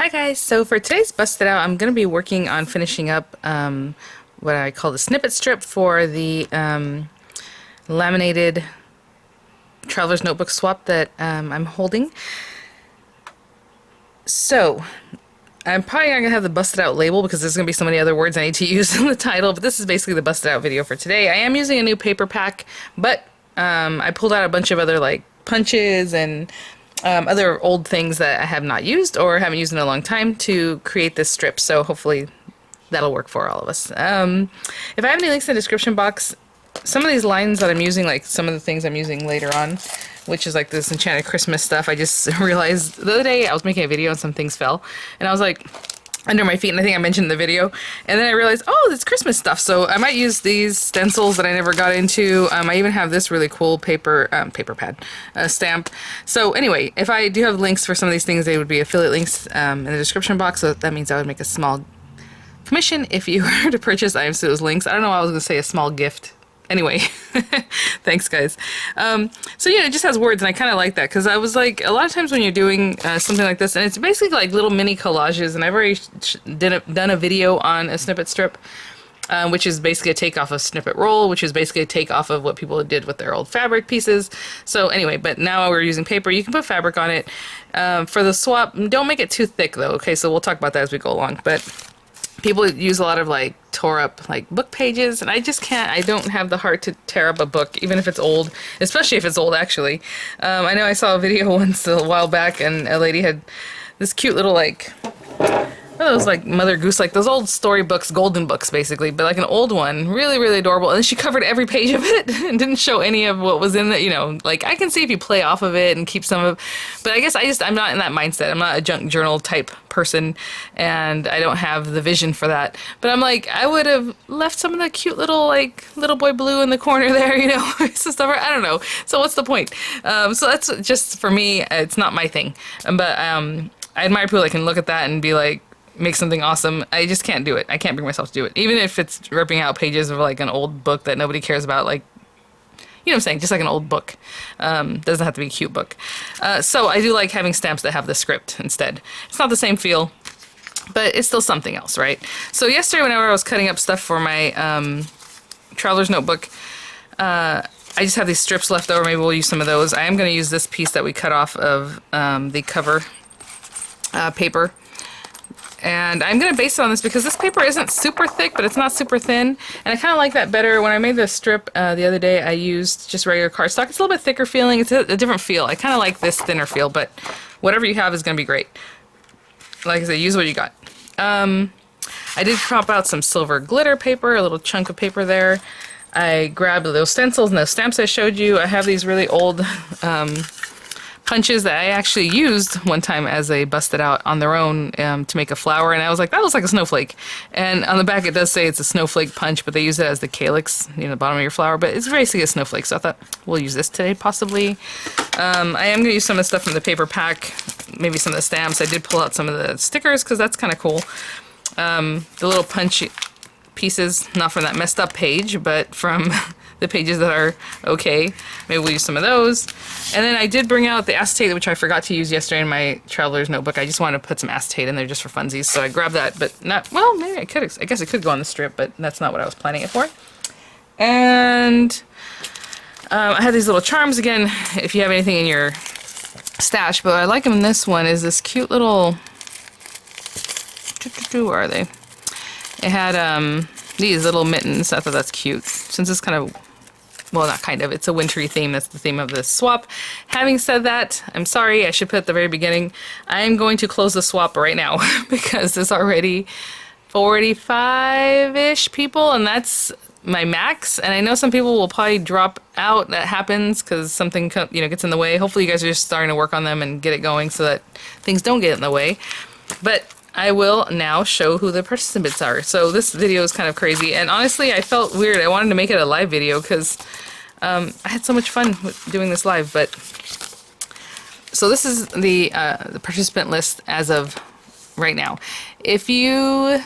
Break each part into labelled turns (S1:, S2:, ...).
S1: Hi guys, so for today's Busted Out, I'm going to be working on finishing up what I call the snippet strip for the laminated traveler's notebook swap that I'm holding. So, I'm probably not going to have the Busted Out label because there's going to be so many other words I need to use in the title, but this is basically the Busted Out video for today. I am using a new paper pack, but I pulled out a bunch of other like punches and other old things that I have not used or haven't used in a long time to create this strip, so hopefully that'll work for all of us. If I have any links in the description box, some of these lines that I'm using, like some of the things I'm using later on, which is like this Enchanted Christmas stuff, I just realized the other day I was making a video and some things fell, and I was like, under my feet, and I think I mentioned in the video, and then I realized, oh, it's Christmas stuff, so I might use these stencils that I never got into. I even have this really cool paper pad stamp. So anyway, if I do have links for some of these things, they would be affiliate links in the description box, so that means I would make a small commission if you were to purchase items to those links. I don't know why I was going to say a small gift. Anyway, thanks guys. So yeah, it just has words, and I kind of like that because I was like, a lot of times when you're doing something like this, and it's basically like little mini collages, and I've already done a video on a snippet strip, which is basically a takeoff of snippet roll, which is basically a takeoff of what people did with their old fabric pieces. So anyway, but now we're using paper. You can put fabric on it. For the swap, don't make it too thick though. Okay, so we'll talk about that as we go along, but people use a lot of like tore up like book pages, and I just can't. I don't have the heart to tear up a book, even if it's old, especially if it's old actually. I know I saw a video once a while back, and a lady had this cute little like, one of those like Mother Goose, like those old storybooks, golden books basically, but like an old one, really, really adorable. And she covered every page of it and didn't show any of what was in it, you know, like I can see if you play off of it and keep some of, but I guess I'm not in that mindset. I'm not a junk journal type person, and I don't have the vision for that. But I'm like, I would have left some of the cute little like little boy blue in the corner there, you know, some stuff. I don't know. So what's the point? So that's just for me. It's not my thing. But I admire people that can look at that and be like, make something awesome. I just can't do it. I can't bring myself to do it. Even if it's ripping out pages of like an old book that nobody cares about, like, you know what I'm saying? Just like an old book. Doesn't have to be a cute book. So I do like having stamps that have the script instead. It's not the same feel, but it's still something else, right? So yesterday whenever I was cutting up stuff for my traveler's notebook, I just have these strips left over. Maybe we'll use some of those. I am going to use this piece that we cut off of the cover paper. And I'm going to base it on this because this paper isn't super thick, but it's not super thin. And I kind of like that better. When I made the strip the other day, I used just regular cardstock. It's a little bit thicker feeling. It's a different feel. I kind of like this thinner feel, but whatever you have is going to be great. Like I said, use what you got. I did crop out some silver glitter paper, a little chunk of paper there. I grabbed those stencils and those stamps I showed you. I have these really old punches that I actually used one time as they busted out on their own to make a flower, and I was like, that looks like a snowflake. And on the back it does say it's a snowflake punch, but they use it as the calyx, you know, the bottom of your flower, but it's basically a snowflake, so I thought we'll use this today possibly. I am going to use some of the stuff from the paper pack, maybe some of the stamps. I did pull out some of the stickers because that's kind of cool. The little punch pieces, not from that messed up page, but from the pages that are okay. Maybe we'll use some of those. And then I did bring out the acetate, which I forgot to use yesterday in my traveler's notebook. I just wanted to put some acetate in there just for funsies, so I grabbed that, but not, well, maybe I could, I guess it could go on the strip, but that's not what I was planning it for. And I had these little charms again, if you have anything in your stash, but I like them in this one, is this cute little, where are they? It had these little mittens. I thought that's cute. Since it's kind of, well, not kind of, it's a wintry theme. That's the theme of this swap. Having said that, I'm sorry, I should put at the very beginning, I am going to close the swap right now because there's already 45-ish people, and that's my max. And I know some people will probably drop out. That happens because something, you know, gets in the way. Hopefully you guys are just starting to work on them and get it going so that things don't get in the way. But I will now show who the participants are. So this video is kind of crazy, and honestly I felt weird. I wanted to make it a live video because I had so much fun with doing this live. But so this is the participant list as of right now. If you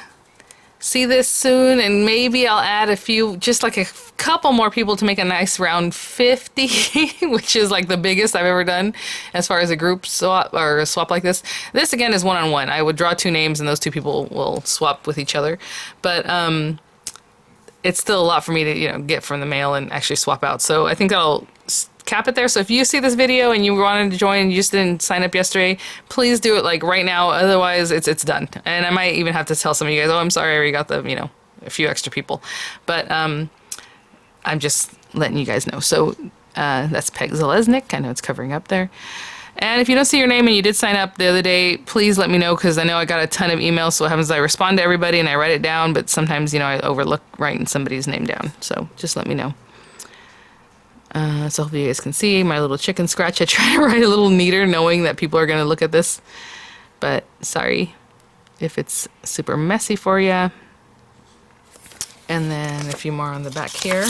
S1: see this soon, and maybe I'll add a few, just like a couple more people to make a nice round 50, which is like the biggest I've ever done as far as a group swap or a swap like this. This again is one-on-one. I would draw two names and those two people will swap with each other. But it's still a lot for me to, you know, get from the mail and actually swap out. So I think I'll cap it there. So if you see this video and you wanted to join and you just didn't sign up yesterday, please do it like right now. Otherwise it's done. And I might even have to tell some of you guys, oh, I'm sorry, I already got the, you know, a few extra people. But I'm just letting you guys know. So that's Peg Zalesnik. I know it's covering up there. And if you don't see your name and you did sign up the other day, please let me know, because I know I got a ton of emails. So what happens is I respond to everybody and I write it down, but sometimes, you know, I overlook writing somebody's name down. So just let me know. So hopefully you guys can see my little chicken scratch. I try to write a little neater knowing that people are going to look at this. But sorry if it's super messy for you. And then a few more on the back here.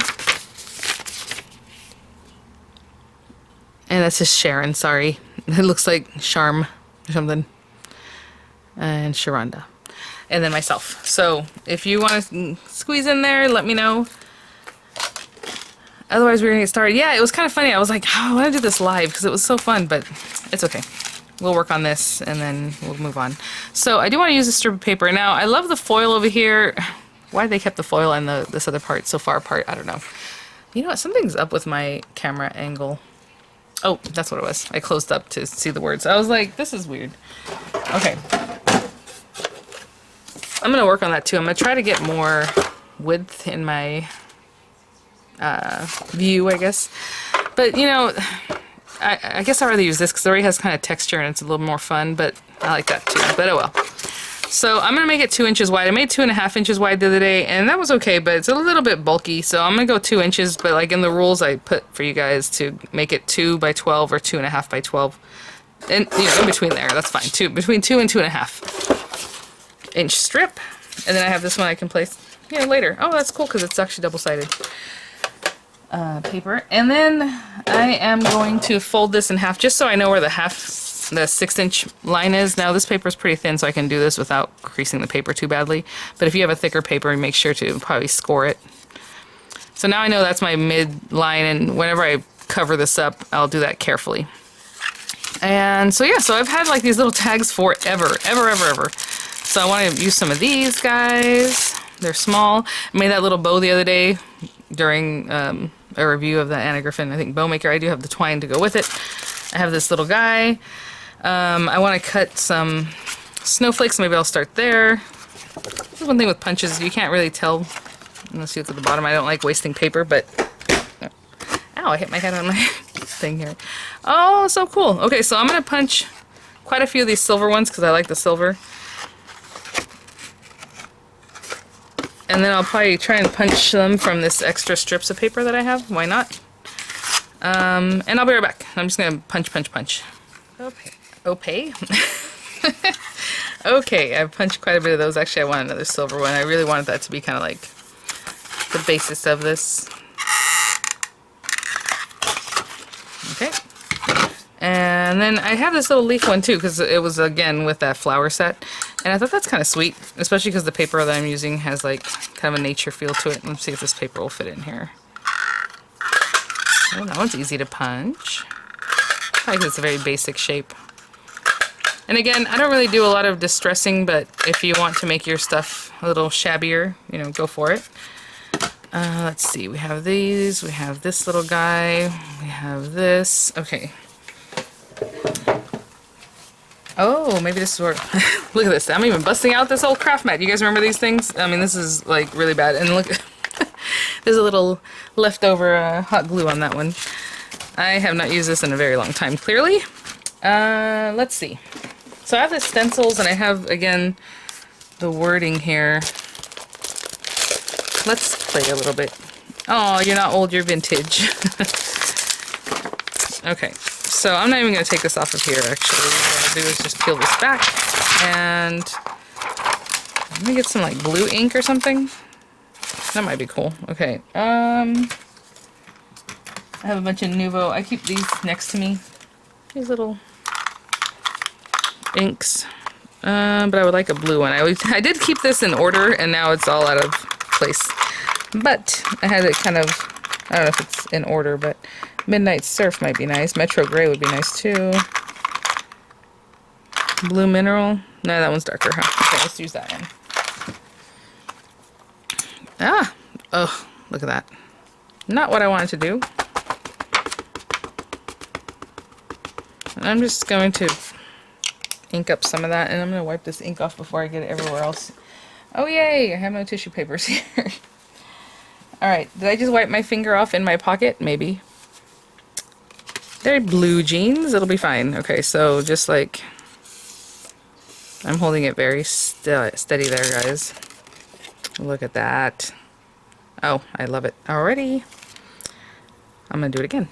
S1: And that's just Sharon, sorry. It looks like Charm or something. And Sharonda. And then myself. So if you want to squeeze in there, let me know. Otherwise, we're going to get started. Yeah, it was kind of funny. I was like, oh, I want to do this live because it was so fun, but it's okay. We'll work on this and then we'll move on. So I do want to use a strip of paper. Now, I love the foil over here. Why they kept the foil and this other part so far apart, I don't know. You know what? Something's up with my camera angle. Oh, that's what it was. I closed up to see the words. I was like, this is weird. Okay. I'm going to work on that too. I'm going to try to get more width in my view, I guess. But, you know, I guess I'd rather use this because it already has kind of texture and it's a little more fun, but I like that too. But oh well. So I'm going to make it 2 inches wide. I made 2.5 inches wide the other day, and that was okay, but it's a little bit bulky, so I'm going to go 2 inches, but like in the rules I put for you guys to make it 2 by 12 or 2.5 by 12. And, you know, in between there, that's fine. Between 2 and 2.5 inch strip. And then I have this one I can place, you know, later. Oh, that's cool because it's actually double-sided paper. And then I am going to fold this in half just so I know where the 6-inch line is. Now this paper is pretty thin, so I can do this without creasing the paper too badly. But if you have a thicker paper, make sure to probably score it. So now I know that's my mid line, and whenever I cover this up, I'll do that carefully. And so yeah, so I've had like these little tags forever. So I want to use some of these guys. They're small. I made that little bow the other day during a review of the Anna Griffin, I think, bow maker. I do have the twine to go with it. I have this little guy. I want to cut some snowflakes. Maybe I'll start there. This is one thing with punches. You can't really tell unless you look at the bottom. I don't like wasting paper, but... Ow, I hit my head on my thing here. Oh, so cool. Okay, so I'm going to punch quite a few of these silver ones because I like the silver. And then I'll probably try and punch them from this extra strips of paper that I have. Why not? And I'll be right back. I'm just going to punch. Okay. Okay, I've punched quite a bit of those. Actually, I want another silver one. I really wanted that to be kind of like the basis of this. Okay. And then I have this little leaf one too, because it was, again, with that flower set. And I thought that's kind of sweet, especially because the paper that I'm using has like kind of a nature feel to it. Let's see if this paper will fit in here. Oh, that one's easy to punch. Probably because it's a very basic shape. And again, I don't really do a lot of distressing, but if you want to make your stuff a little shabbier, you know, go for it. Let's see, we have these, we have this little guy, we have this. Okay. Oh, maybe this is where... Look at this. I'm even busting out this old craft mat. You guys remember these things? I mean, this is like really bad. And look, there's a little leftover hot glue on that one. I have not used this in a very long time, clearly. Let's see. So I have the stencils, and I have, again, the wording here. Let's play a little bit. Oh, you're not old, you're vintage. Okay. So I'm not even going to take this off of here, actually. What I'll do is just peel this back, and let me get some like blue ink or something. That might be cool. Okay. I have a bunch of Nuvo. I keep these next to me. These little inks. But I would like a blue one. I did keep this in order, and now it's all out of place. But I had it kind of, I don't know if it's in order, but Midnight Surf might be nice. Metro Gray would be nice too. Blue Mineral. No, that one's darker, huh? Okay, let's use that one. Ah! Oh, look at that. Not what I wanted to do. I'm just going to ink up some of that, and I'm going to wipe this ink off before I get it everywhere else. Oh yay! I have no tissue papers here. Alright, did I just wipe my finger off in my pocket? Maybe. They're blue jeans, it'll be fine. Okay, so just like, I'm holding it very steady there, guys. Look at that. Oh, I love it already. I'm gonna do it again.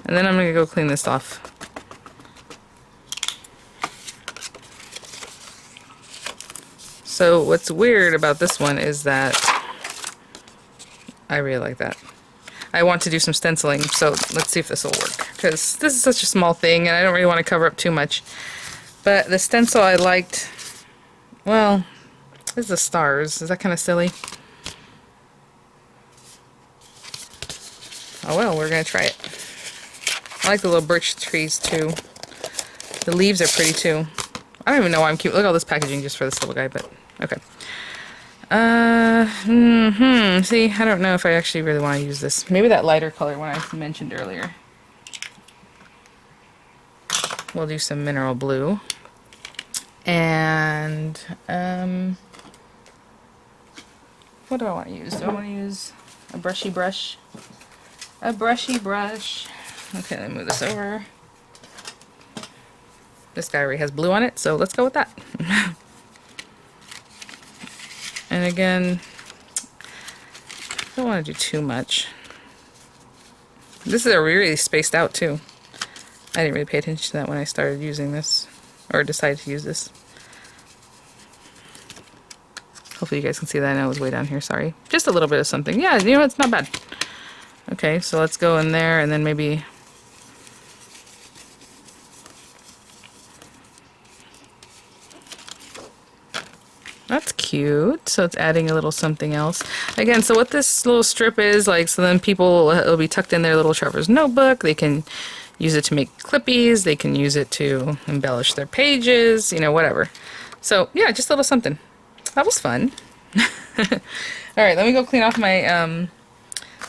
S1: And then I'm gonna go clean this off. So what's weird about this one is that I really like that. I want to do some stenciling, so let's see if this will work. Because this is such a small thing and I don't really want to cover up too much. But the stencil I liked, well, this is the stars. Is that kind of silly? Oh well, we're going to try it. I like the little birch trees too. The leaves are pretty too. I don't even know why I'm keeping, look at all this packaging just for this little guy, but okay. See, I don't know if I actually really want to use this. Maybe that lighter color one I mentioned earlier. We'll do some mineral blue. And, what do I want to use? Do I want to use a brushy brush? A brushy brush. Okay, let me move this over. This guy already has blue on it, so let's go with that. And again, I don't want to do too much. This is really spaced out too. I didn't really pay attention to that when I started using this, or decided to use this. Hopefully you guys can see that. I know it was way down here, sorry. Just a little bit of something. Yeah, you know, it's not bad. Okay, so let's go in there and then maybe... That's cute. So it's adding a little something else. Again, so what this little strip is, like, so then people, it'll be tucked in their little traveler's notebook. They can use it to make clippies. They can use it to embellish their pages, you know, whatever. So, yeah, just a little something. That was fun. Alright, let me go clean off my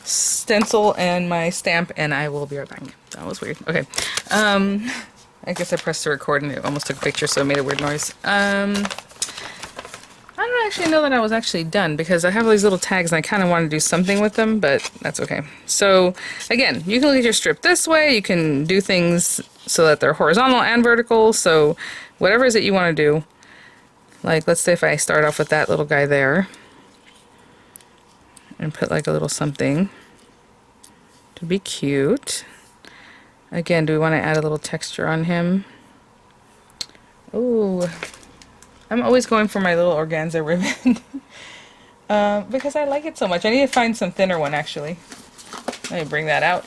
S1: stencil and my stamp, and I will be right back. That was weird. Okay. I guess I pressed to record and it almost took a picture, so it made a weird noise. I don't actually know that I was actually done because I have all these little tags and I kind of want to do something with them, but that's okay. So again, you can look at your strip this way. You can do things so that they're horizontal and vertical. So whatever it is that you want to do, like let's say if I start off with that little guy there and put like a little something to be cute. Again, do we want to add a little texture on him? Ooh. I'm always going for my little organza ribbon because I like it so much. I need to find some thinner one actually. Let me bring that out.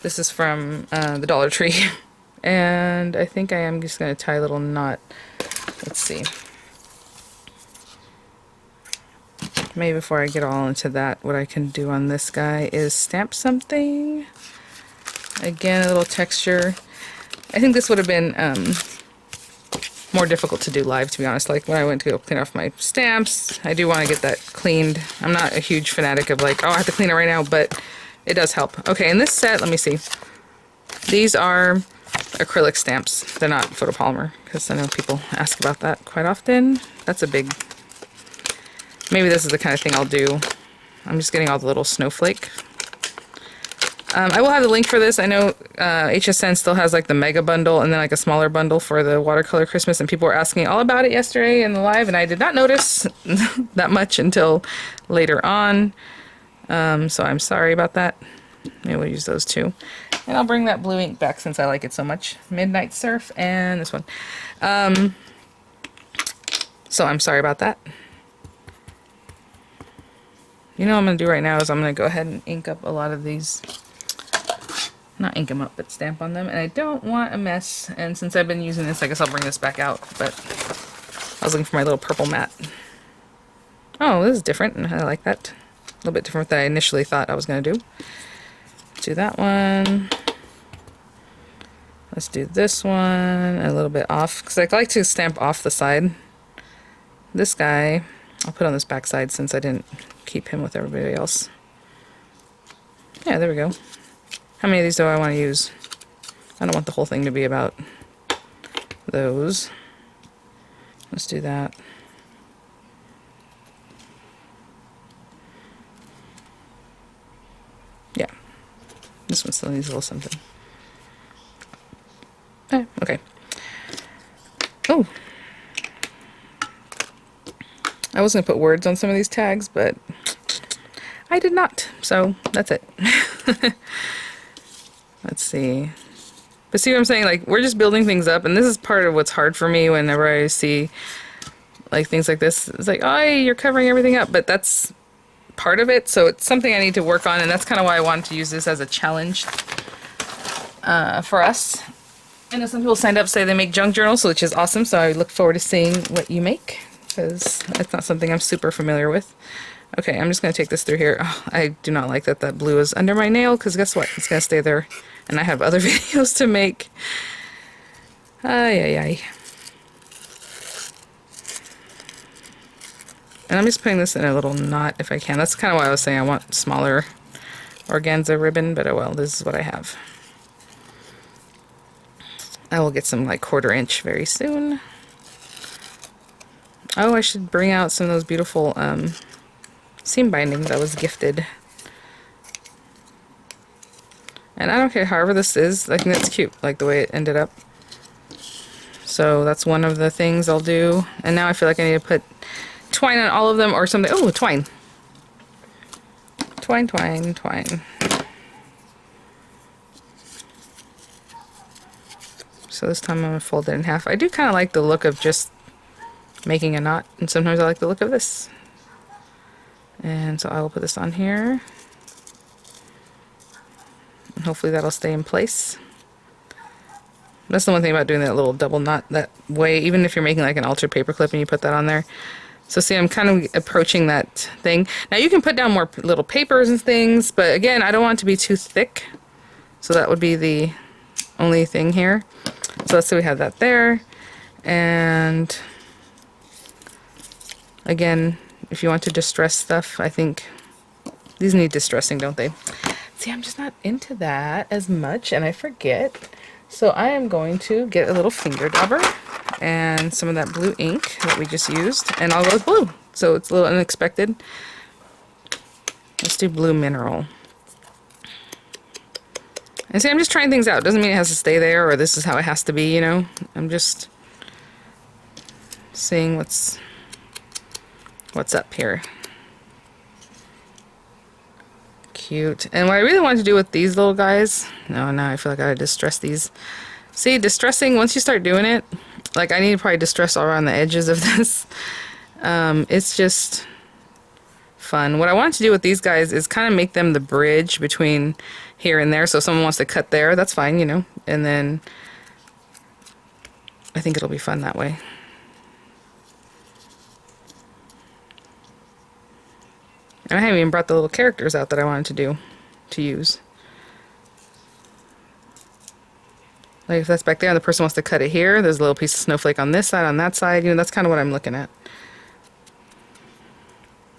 S1: This is from the Dollar Tree. And I think I am just going to tie a little knot. Let's see. Maybe before I get all into that, what I can do on this guy is stamp something. Again, a little texture. I think this would have been more difficult to do live, to be honest. Like when I went to go clean off my stamps, I do want to get that cleaned. I'm not a huge fanatic of like, oh, I have to clean it right now, but it does help. Okay, in this set, let me see. These are acrylic stamps. They're not photopolymer, because I know people ask about that quite often. That's a big... Maybe this is the kind of thing I'll do. I'm just getting all the little snowflake. I will have the link for this. I know HSN still has like the mega bundle and then like a smaller bundle for the watercolor Christmas, and people were asking all about it yesterday in the live, and I did not notice that much until later on. So I'm sorry about that. Maybe we'll use those too. And I'll bring that blue ink back since I like it so much. Midnight Surf and this one. So I'm sorry about that. You know what I'm going to do right now is I'm going to go ahead and ink up a lot of these not ink them up, but stamp on them. And I don't want a mess. And since I've been using this, I guess I'll bring this back out. But I was looking for my little purple mat. Oh, this is different. I like that. A little bit different than I initially thought I was going to do. Let's do that one. Let's do this one a little bit off, because I like to stamp off the side. This guy, I'll put on this back side since I didn't keep him with everybody else. Yeah, there we go. How many of these do I want to use? I don't want the whole thing to be about those. Let's do that. Yeah. This one still needs a little something. Okay. Oh. I was going to put words on some of these tags, but I did not. So that's it. Let's see. But see what I'm saying? Like, we're just building things up, and this is part of what's hard for me whenever I see like things like this. It's like, oh, you're covering everything up, but that's part of it. So it's something I need to work on, and that's kind of why I wanted to use this as a challenge for us. I know some people signed up say they make junk journals, which is awesome. So I look forward to seeing what you make, because it's not something I'm super familiar with. Okay, I'm just going to take this through here. Oh, I do not like that that blue is under my nail, because guess what? It's going to stay there. And I have other videos to make. Ay, ay, ay. And I'm just putting this in a little knot if I can. That's kind of why I was saying I want smaller organza ribbon, but oh well, this is what I have. I will get some like 1/4 inch very soon. Oh, I should bring out some of those beautiful seam bindings I was gifted. And I don't care however this is, I think that's cute, like the way it ended up. So that's one of the things I'll do. And now I feel like I need to put twine on all of them or something. Oh, twine. Twine, twine, twine. So this time I'm going to fold it in half. I do kind of like the look of just making a knot, and sometimes I like the look of this. And so I will put this on here. And hopefully that'll stay in place. That's the one thing about doing that little double knot that way, even if you're making like an altered paper clip and you put that on there. So see, I'm kind of approaching that thing. Now you can put down more little papers and things, but again, I don't want it to be too thick. So that would be the only thing here. So let's say we have that there. And again, if you want to distress stuff, I think these need distressing, don't they? See, I'm just not into that as much, and I forget. So I am going to get a little finger dauber and some of that blue ink that we just used, and I'll go with blue. So it's a little unexpected. Let's do blue mineral. And see, I'm just trying things out. Doesn't mean it has to stay there or this is how it has to be, you know. I'm just seeing what's up here. Cute. And what I really want to do with these little guys, no, now I feel like I gotta distress these. See, distressing, once you start doing it, like I need to probably distress all around the edges of this. It's just fun. What I want to do with these guys is kind of make them the bridge between here and there. So if someone wants to cut there, that's fine, you know. And then I think it'll be fun that way. And I haven't even brought the little characters out that I wanted to use. Like if that's back there and the person wants to cut it here, there's a little piece of snowflake on this side, on that side, you know, that's kind of what I'm looking at.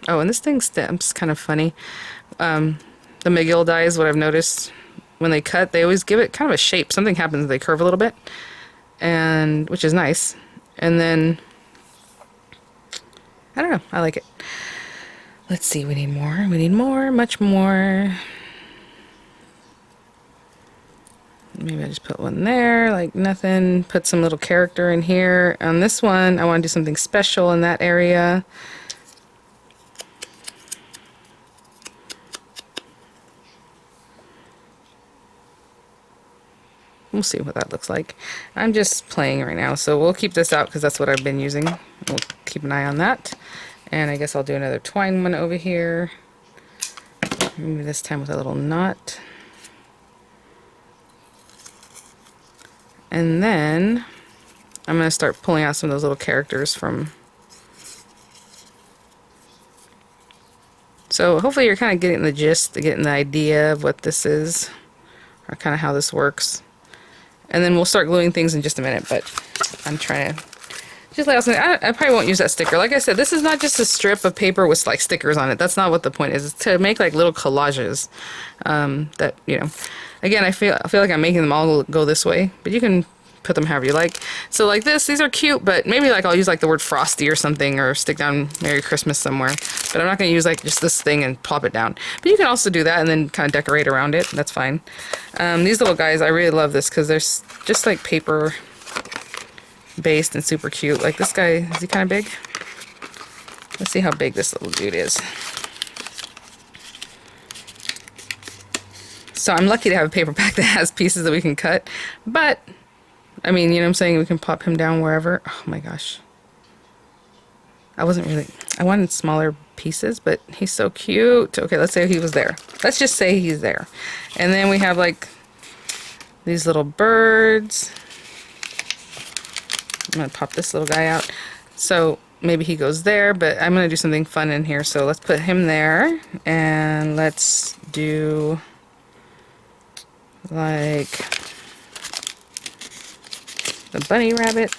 S1: Oh, and this thing stamps kind of funny. The MacLeod dies, what I've noticed, when they cut, they always give it kind of a shape. Something happens, they curve a little bit, and which is nice. And then, I don't know, I like it. Let's see, we need more. We need more, much more. Maybe I just put one there, like nothing. Put some little character in here. On this one, I want to do something special in that area. We'll see what that looks like. I'm just playing right now, so we'll keep this out because that's what I've been using. We'll keep an eye on that. And I guess I'll do another twine one over here. Maybe this time with a little knot. And then I'm going to start pulling out some of those little characters from... So hopefully you're kind of getting the gist, getting the idea of what this is, or kind of how this works. And then we'll start gluing things in just a minute, but I'm trying to just lay out something. I probably won't use that sticker. Like I said, this is not just a strip of paper with like stickers on it. That's not what the point is. It's to make like little collages that, you know, again, I feel like I'm making them all go this way, but you can put them however you like. So like this, these are cute, but maybe like I'll use like the word frosty or something, or stick down Merry Christmas somewhere. But I'm not going to use like just this thing and plop it down. But you can also do that and then kind of decorate around it. That's fine. These little guys, I really love this because they're just like paper based and super cute. Like this guy, is he kind of big? Let's see how big this little dude is. So I'm lucky to have a paper pack that has pieces that we can cut, but I mean, you know what I'm saying? We can pop him down wherever. Oh my gosh. I wanted smaller pieces, but he's so cute. Okay, let's say he was there. Let's just say he's there. And then we have like these little birds. I'm gonna pop this little guy out. So maybe he goes there, but I'm gonna do something fun in here. So let's put him there, and let's do like the bunny rabbit.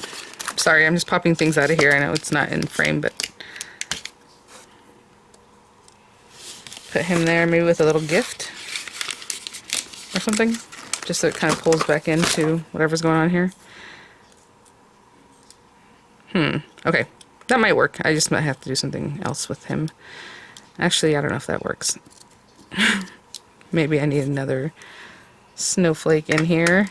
S1: Sorry, I'm just popping things out of here. I know it's not in frame, but put him there, maybe with a little gift or something, just so it kind of pulls back into whatever's going on here. Okay, that might work. I just might have to do something else with him. Actually, I don't know if that works. Maybe I need another snowflake in here.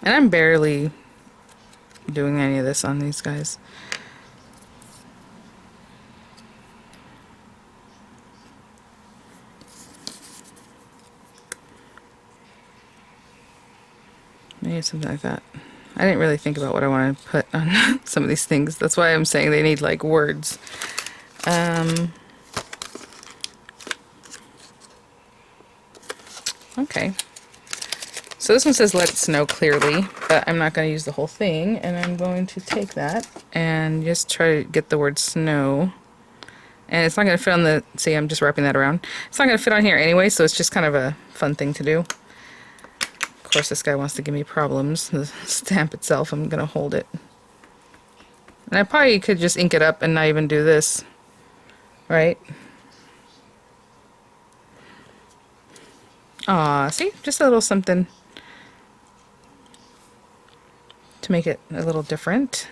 S1: And I'm barely doing any of this on these guys. Maybe something like that. I didn't really think about what I want to put on some of these things. That's why I'm saying they need like words. Okay. So this one says let it snow clearly, but I'm not going to use the whole thing, and I'm going to take that and just try to get the word snow. And it's not going to fit on the, see, I'm just wrapping that around. It's not going to fit on here anyway, so it's just kind of a fun thing to do. Of course, this guy wants to give me problems. The stamp itself, I'm going to hold it. And I probably could just ink it up and not even do this, right? Aw, see? Just a little something to make it a little different.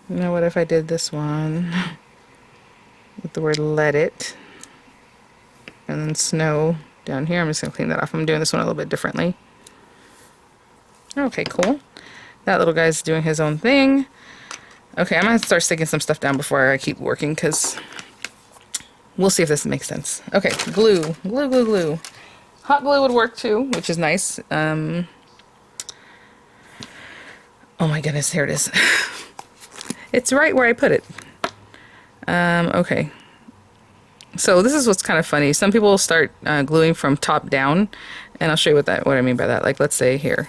S1: You know what, if I did this one with the word let it, and then snow down here, I'm just going to clean that off. I'm doing this one a little bit differently. Okay, cool. That little guy's doing his own thing. Okay, I'm going to start sticking some stuff down before I keep working, because we'll see if this makes sense. Okay, glue. Glue, glue, glue. Hot glue would work too, which is nice. Oh my goodness, here it is. It's right where I put it. Okay. So this is what's kind of funny. Some people start gluing from top down, and I'll show you what I mean by that. Like, let's say here.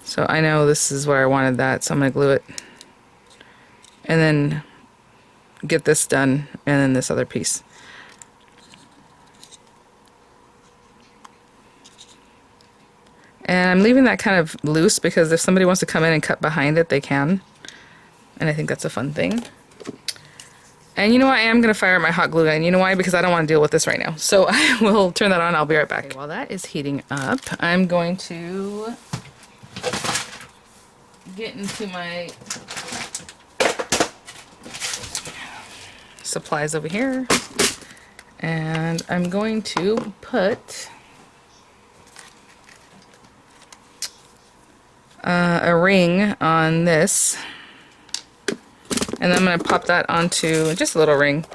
S1: So I know this is where I wanted that, so I'm going to glue it. And then get this done, and then this other piece. And I'm leaving that kind of loose because if somebody wants to come in and cut behind it, they can. And I think that's a fun thing. And you know what? I am going to fire my hot glue gun. You know why? Because I don't want to deal with this right now. So I will turn that on. I'll be right back. Okay, while that is heating up, I'm going to get into my supplies over here. And I'm going to put a ring on this. And then I'm going to pop that onto just a little ring.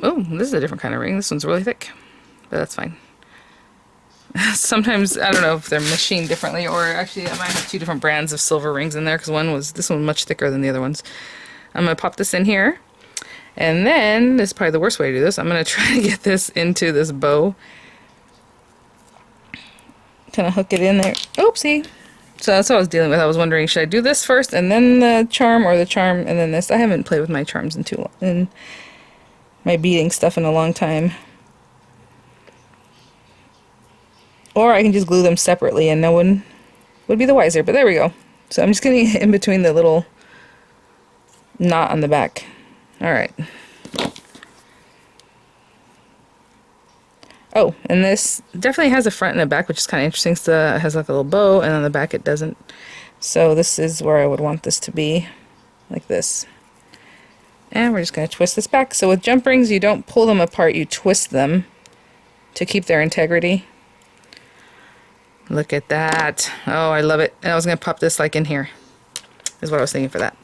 S1: Oh, this is a different kind of ring. This one's really thick, but that's fine. sometimes, I don't know if they're machined differently, or actually I might have two different brands of silver rings in there, because this one was much thicker than the other ones. I'm going to pop this in here, and then, this is probably the worst way to do this, I'm going to try to get this into this bow. Kind of hook it in there. Oopsie! So that's what I was dealing with. I was wondering, should I do this first, and then the charm, or the charm, and then this? I haven't played with my charms in my beading stuff in a long time. Or I can just glue them separately and no one would be the wiser, but there we go. So I'm just getting in between the little knot on the back. Alright. Oh, and this definitely has a front and a back, which is kind of interesting. So it has like a little bow, and on the back it doesn't. So this is where I would want this to be, like this. And we're just going to twist this back. So with jump rings, you don't pull them apart, you twist them to keep their integrity. Look at that. Oh, I love it. And I was going to pop this like in here, is what I was thinking for that.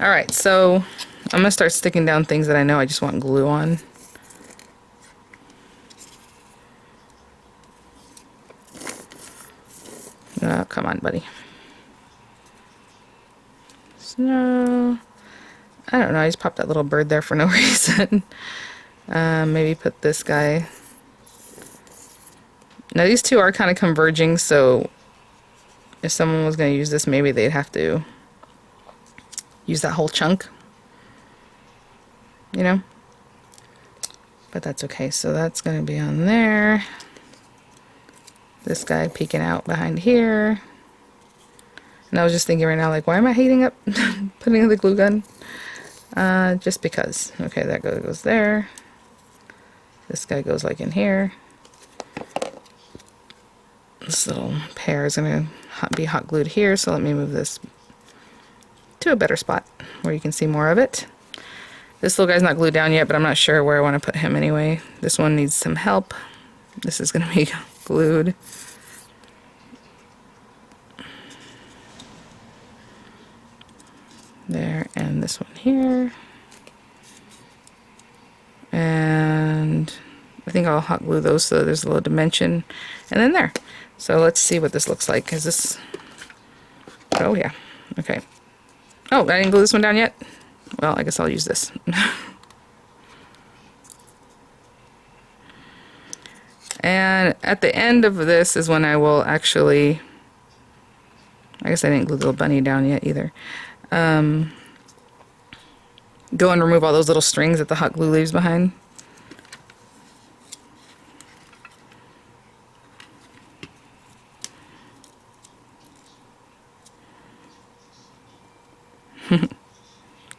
S1: Alright, so I'm going to start sticking down things that I know I just want glue on. Oh, come on, buddy. So, I don't know, I just popped that little bird there for no reason. Maybe put this guy. Now these two are kind of converging, so if someone was going to use this, maybe they'd have to use that whole chunk, you know? But that's okay, so that's going to be on there. This guy peeking out behind here. And I was just thinking right now, like, why am I heating up putting in the glue gun? Just because. Okay, that goes there. This guy goes like in here. This little pair is going to be hot glued here, so let me move this to a better spot where you can see more of it. This little guy's not glued down yet, but I'm not sure where I want to put him anyway. This one needs some help. This is going to be glued. There, and this one here. And I think I'll hot glue those so there's a little dimension. And then there. So let's see what this looks like. Is this... Oh yeah. Okay. Oh, I didn't glue this one down yet? Well, I guess I'll use this. And at the end of this is when I will actually... I guess I didn't glue the little bunny down yet either. Go and remove all those little strings that the hot glue leaves behind.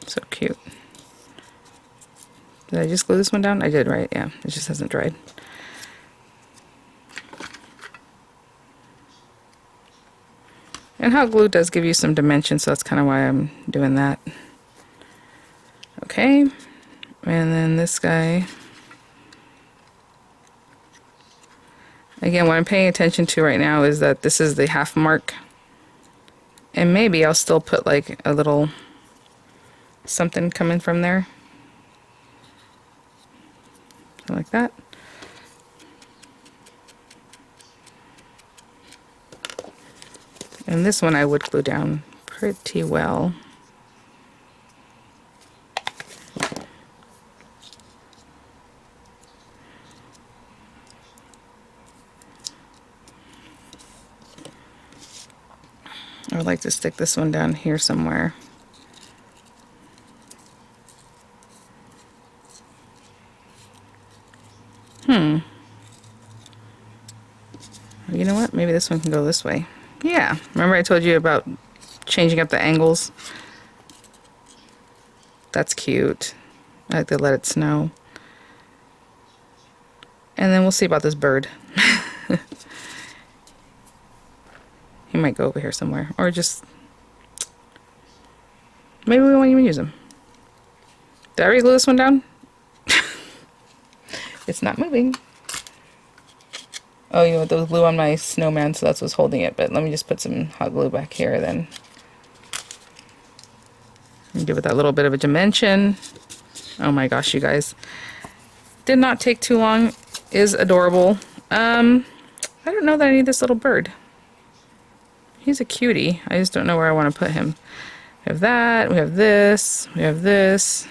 S1: So cute. Did I just glue this one down? I did, right? Yeah, it just hasn't dried. And hot glue does give you some dimension, so that's kind of why I'm doing that. Okay, and then this guy. Again, what I'm paying attention to right now is that this is the half mark. And maybe I'll still put like a little something coming from there. Like that. And this one I would glue down pretty well. I would like to stick this one down here somewhere. You know what? Maybe this one can go this way. Yeah, remember I told you about changing up the angles? That's cute. I like to let it snow. And then we'll see about this bird. He might go over here somewhere, or just... Maybe we won't even use him. Did I already glue this one down? It's not moving. Oh, you know what, there was glue on my snowman, so that's what's holding it, but let me just put some hot glue back here then. And give it that little bit of a dimension. Oh my gosh, you guys. Did not take too long. Is adorable. I don't know that I need this little bird. He's a cutie. I just don't know where I want to put him. We have that, we have this, we have this.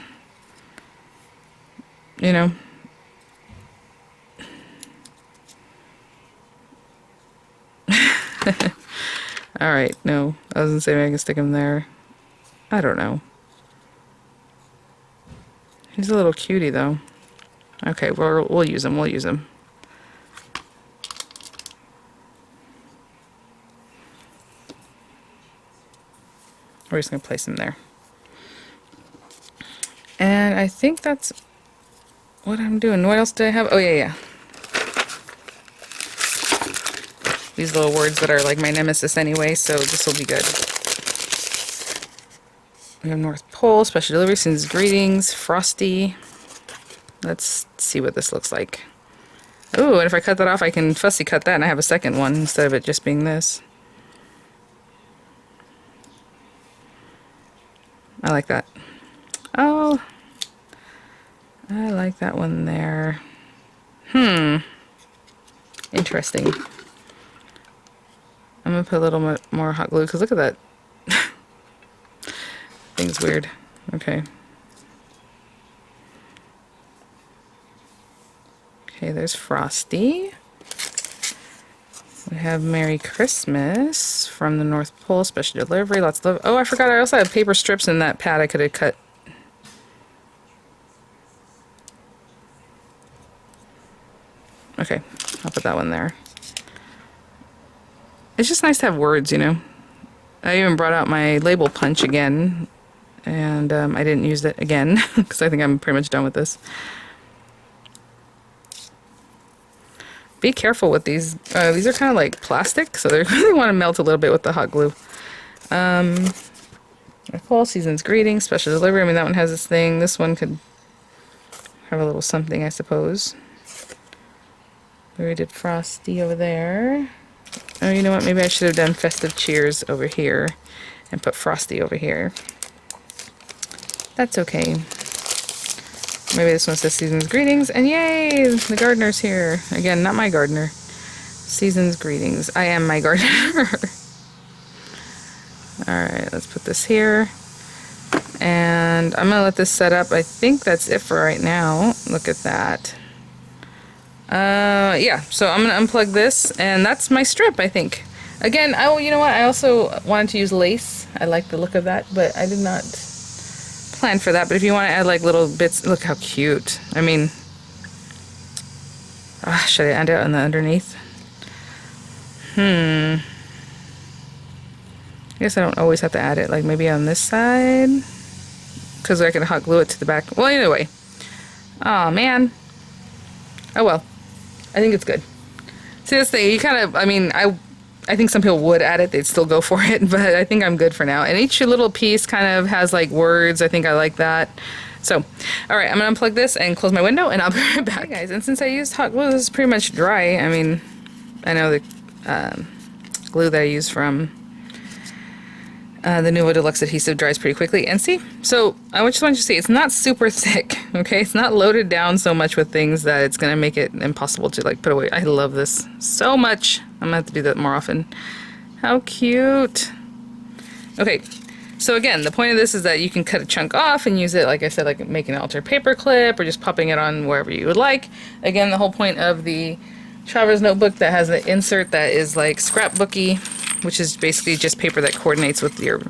S1: You know. Alright, no. I was gonna say maybe I can stick him there. I don't know. He's a little cutie though. Okay, we'll use him, we'll use him. We're just gonna place him there. And I think that's what I'm doing. What else do I have? Oh yeah. These little words that are like my nemesis anyway, so this will be good. We have North Pole, special delivery, sends greetings, Frosty. Let's see what this looks like. Ooh, and if I cut that off, I can fussy cut that and I have a second one instead of it just being this. I like that. Oh, I like that one there. Interesting. I'm gonna put a little more hot glue because look at that. Thing's weird. Okay. Okay, there's Frosty. We have Merry Christmas from the North Pole, special delivery, lots of love. Oh, I forgot I also had paper strips in that pad I could have cut. Okay, I'll put that one there. It's just nice to have words, you know. I even brought out my label punch again, and I didn't use it again because I think I'm pretty much done with this. Be careful with these. These are kind of like plastic, so they really want to melt a little bit with the hot glue. Fall Season's Greetings, special delivery. I mean, that one has this thing. This one could have a little something, I suppose. We did Frosty over there. Oh, you know what? Maybe I should have done Festive Cheers over here and put Frosty over here. That's okay. Maybe this one says Season's Greetings, and yay! The gardener's here. Again, not my gardener. Season's Greetings. I am my gardener. Alright, let's put this here. And I'm gonna let this set up. I think that's it for right now. Look at that. Yeah, so I'm gonna unplug this, and that's my strip, I think. Again, you know what? I also wanted to use lace. I like the look of that, but I did not plan for that. But if you want to add like little bits, look how cute. I mean, should I add it on the underneath? I guess I don't always have to add it. Like maybe on this side, because I can hot glue it to the back. Well, anyway. Oh man. Oh well. I think it's good. See, this thing, you kind of, I mean, I think some people would add it, they'd still go for it, but I think I'm good for now. And each little piece kind of has like words. I think I like that. So, alright, I'm going to unplug this and close my window, and I'll be right back. Hey guys, and since I used hot glue, this is pretty much dry. I mean, I know the glue that I use from the Nuvo Deluxe adhesive dries pretty quickly. And see, so I just want you to see, it's not super thick, okay? It's not loaded down so much with things that it's going to make it impossible to like put away. I love this so much. I'm going to have to do that more often. How cute. Okay, so again, the point of this is that you can cut a chunk off and use it, like I said, like making an altered paper clip or just popping it on wherever you would like. Again, the whole point of the Traveler's Notebook that has an insert that is like scrapbooky, which is basically just paper that coordinates with your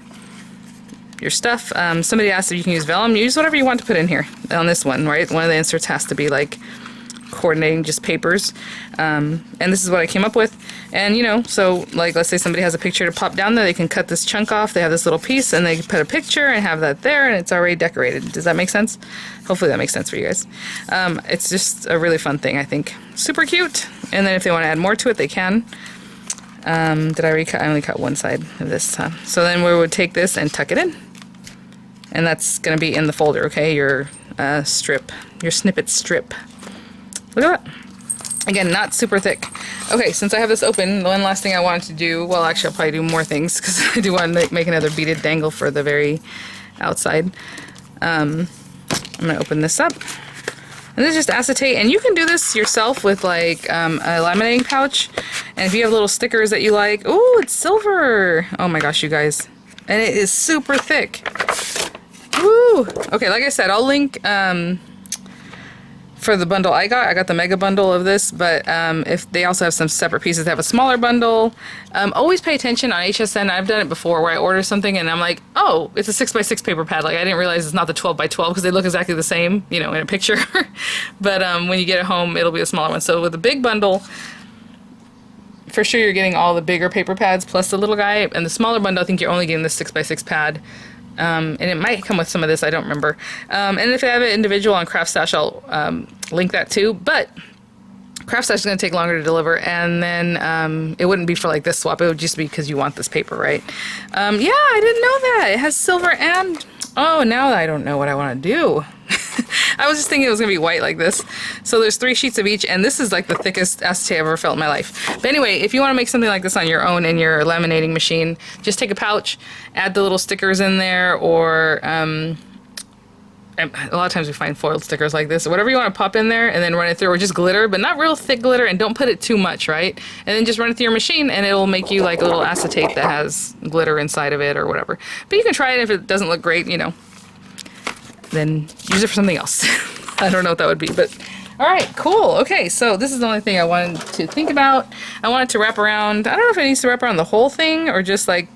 S1: stuff. Somebody asked if you can use vellum. Use whatever you want to put in here on this one, right? One of the inserts has to be like coordinating just papers. And this is what I came up with. And you know, so like let's say somebody has a picture to pop down there, they can cut this chunk off, they have this little piece, and they can put a picture and have that there, and it's already decorated. Does that make sense? Hopefully that makes sense for you guys. It's just a really fun thing, I think. Super cute. And then if they want to add more to it, they can. Did I recut? I only cut one side of this. So then we would take this and tuck it in. And that's going to be in the folder, okay? Your strip, your snippet strip. Look at that. Again, not super thick. Okay, since I have this open, the one last thing I wanted to do, well actually I'll probably do more things because I do want to make another beaded dangle for the very outside. I'm going to open this up. And this is just acetate, and you can do this yourself with like a laminating pouch. And if you have little stickers that you like, oh, it's silver! Oh my gosh, you guys. And it is super thick. Woo! Okay, like I said, I'll link for the bundle I got the mega bundle of this, but if they also have some separate pieces, they have a smaller bundle. Always pay attention on HSN. I've done it before where I order something and I'm like, oh, it's a 6x6 paper pad. Like I didn't realize it's not the 12x12 because they look exactly the same, you know, in a picture. But when you get it home, it'll be a smaller one. So with the big bundle, for sure you're getting all the bigger paper pads plus the little guy, and the smaller bundle, I think you're only getting the 6x6 pad. And it might come with some of this, I don't remember. And if I have it individual on Craft Stash, I'll link that too. But Craft Stash is going to take longer to deliver, and then it wouldn't be for like this swap. It would just be because you want this paper, right? Yeah, I didn't know that. It has silver and... Oh, now I don't know what I want to do. I was just thinking it was going to be white like this. So there's 3 sheets of each, and this is like the thickest acetate I've ever felt in my life. But anyway, if you want to make something like this on your own in your laminating machine, just take a pouch, add the little stickers in there, or a lot of times we find foiled stickers like this, or whatever you want to pop in there, and then run it through, or just glitter, but not real thick glitter, and don't put it too much, right? And then just run it through your machine, and it'll make you like a little acetate that has glitter inside of it, or whatever. But you can try it if it doesn't look great, you know. Then use it for something else. I don't know what that would be, but alright, cool. Okay, so this is the only thing I wanted to think about. I wanted to wrap around, I don't know if it needs to wrap around the whole thing or just like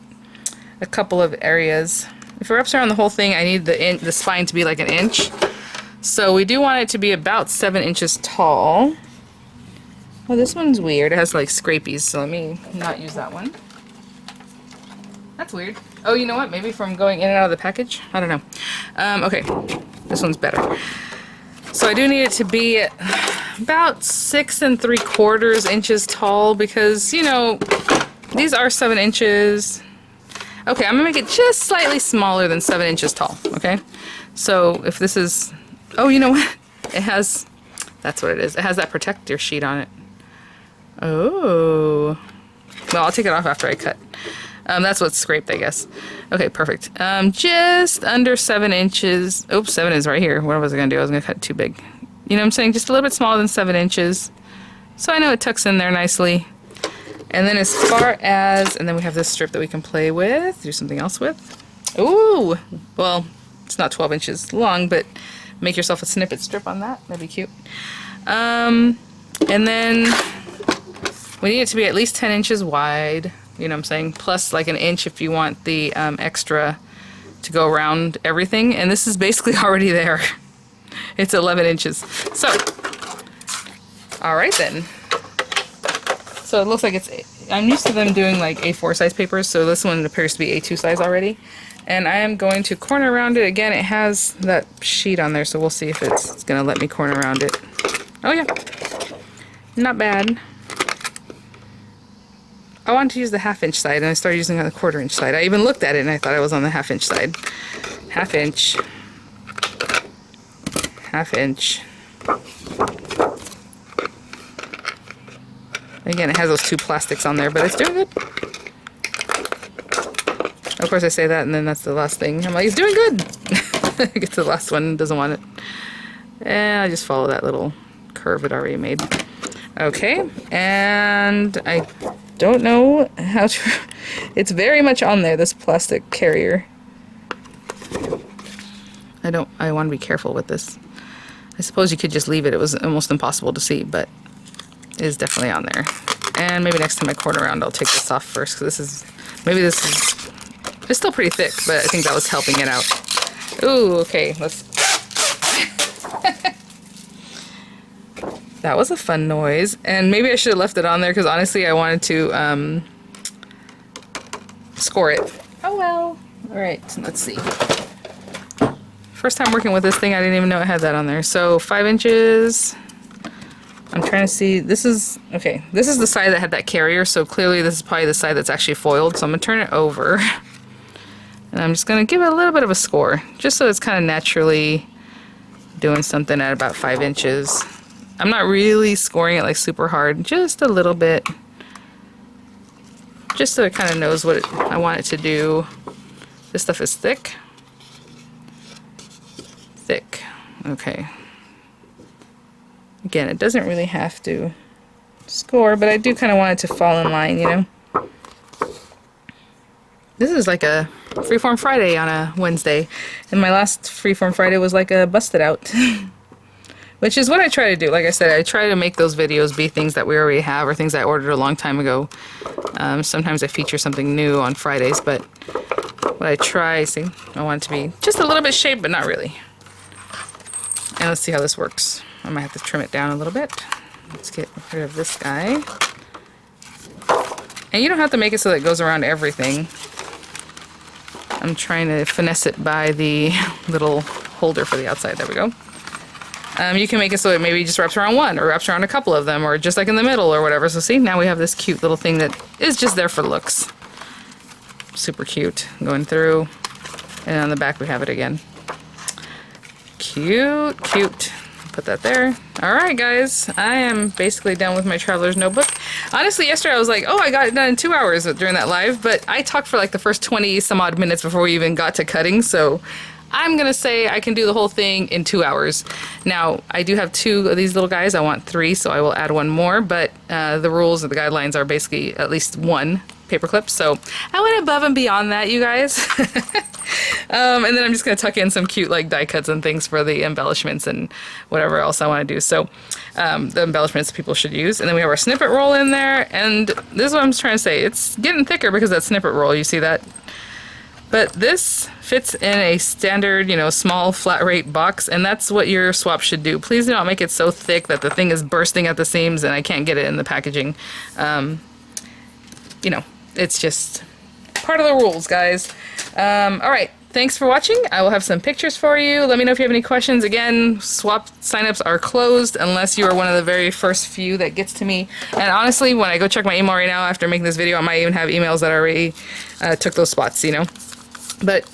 S1: a couple of areas. If it wraps around the whole thing, I need the spine to be like 1 inch. So we do want it to be about 7 inches tall. Oh, this one's weird. It has like scrapies, so let me not use that one. That's weird. Oh, you know what? Maybe from going in and out of the package? I don't know. Okay, this one's better. So I do need it to be about 6 3/4 inches tall because, you know, these are 7 inches. Okay, I'm gonna make it just slightly smaller than 7 inches tall, okay? So if this is, oh, you know what? It has, that's what it is. It has that protector sheet on it. Oh. Well, I'll take it off after I cut. That's what's scraped, I guess. Okay, perfect. Just under 7 inches. Oops, 7 is right here. What was I going to do? I was going to cut it too big. You know what I'm saying? Just a little bit smaller than 7 inches. So I know it tucks in there nicely. And then as far as... And then we have this strip that we can play with. Do something else with. Ooh! Well, it's not 12 inches long, but make yourself a snippet strip on that. That'd be cute. And then we need it to be at least 10 inches wide. You know what I'm saying? Plus like 1 inch if you want the extra to go around everything. And this is basically already there. It's 11 inches. So, alright then. So it looks like it's, I'm used to them doing like A4 size papers, so this one appears to be A2 size already. And I am going to corner around it. Again, it has that sheet on there, so we'll see if it's going to let me corner around it. Oh yeah. Not bad. I wanted to use the 1/2 inch side, and I started using on the 1/4 inch side. I even looked at it, and I thought I was on the 1/2 inch side. 1/2 inch. 1/2 inch. Again, it has those 2 plastics on there, but it's doing good. Of course, I say that, and then that's the last thing. I'm like, it's doing good! I get to the last one, doesn't want it. And I just follow that little curve it already made. Okay, and I don't know how to... It's very much on there, this plastic carrier. I want to be careful with this. I suppose you could just leave it. It was almost impossible to see, but it is definitely on there. And maybe next time I corner around, I'll take this off first, because it's still pretty thick, but I think that was helping it out. Ooh, okay, let's... That was a fun noise, and maybe I should have left it on there because honestly I wanted to score it. Oh well. Alright, let's see. First time working with this thing, I didn't even know it had that on there. So 5 inches. I'm trying to see, this is, okay, this is the side that had that carrier, so clearly this is probably the side that's actually foiled, so I'm going to turn it over. And I'm just going to give it a little bit of a score, just so it's kind of naturally doing something at about 5 inches. I'm not really scoring it like super hard, just a little bit. Just so it kind of knows what I want it to do. This stuff is thick. Thick. Okay. Again, it doesn't really have to score, but I do kind of want it to fall in line, you know? This is like a Freeform Friday on a Wednesday, and my last Freeform Friday was like a busted out. Which is what I try to do. Like I said, I try to make those videos be things that we already have or things I ordered a long time ago. Sometimes I feature something new on Fridays, but what I try, see, I want it to be just a little bit shaped, but not really. And let's see how this works. I might have to trim it down a little bit. Let's get rid of this guy. And you don't have to make it so that it goes around everything. I'm trying to finesse it by the little holder for the outside. There we go. You can make it so it maybe just wraps around one, or wraps around a couple of them, or just like in the middle, or whatever. So see, now we have this cute little thing that is just there for looks. Super cute. Going through, and on the back we have it again. Cute, cute. Put that there. Alright guys, I am basically done with my traveler's notebook. Honestly, yesterday I was like, oh, I got it done in 2 hours during that live, but I talked for like the first 20 some odd minutes before we even got to cutting, so I'm gonna say I can do the whole thing in 2 hours. Now, I do have 2 of these little guys. I want 3, so I will add 1 more, but the rules or the guidelines are basically at least 1 paper clip, so I went above and beyond that, you guys. And then I'm just gonna tuck in some cute like die cuts and things for the embellishments and whatever else I want to do. So the embellishments people should use. And then we have our snippet roll in there, and this is what I'm trying to say. It's getting thicker because of that snippet roll, you see that? But this fits in a standard, you know, small flat rate box, and that's what your swap should do. Please do not make it so thick that the thing is bursting at the seams and I can't get it in the packaging. You know, it's just part of the rules, guys. Alright, thanks for watching. I will have some pictures for you. Let me know if you have any questions. Again, swap signups are closed unless you are one of the very first few that gets to me. And honestly, when I go check my email right now after making this video, I might even have emails that already took those spots, you know. But,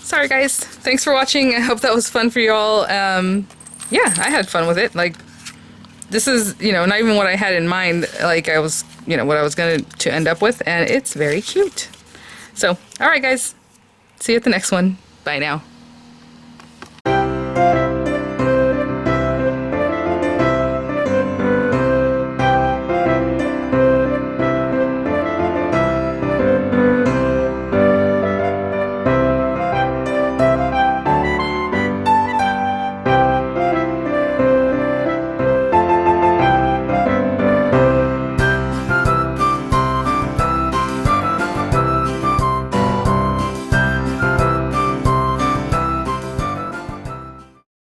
S1: sorry guys. Thanks for watching. I hope that was fun for you all. Yeah, I had fun with it. Like, this is, you know, not even what I had in mind. Like, I was, you know, what I was going to end up with. And it's very cute. So, alright guys. See you at the next one. Bye now.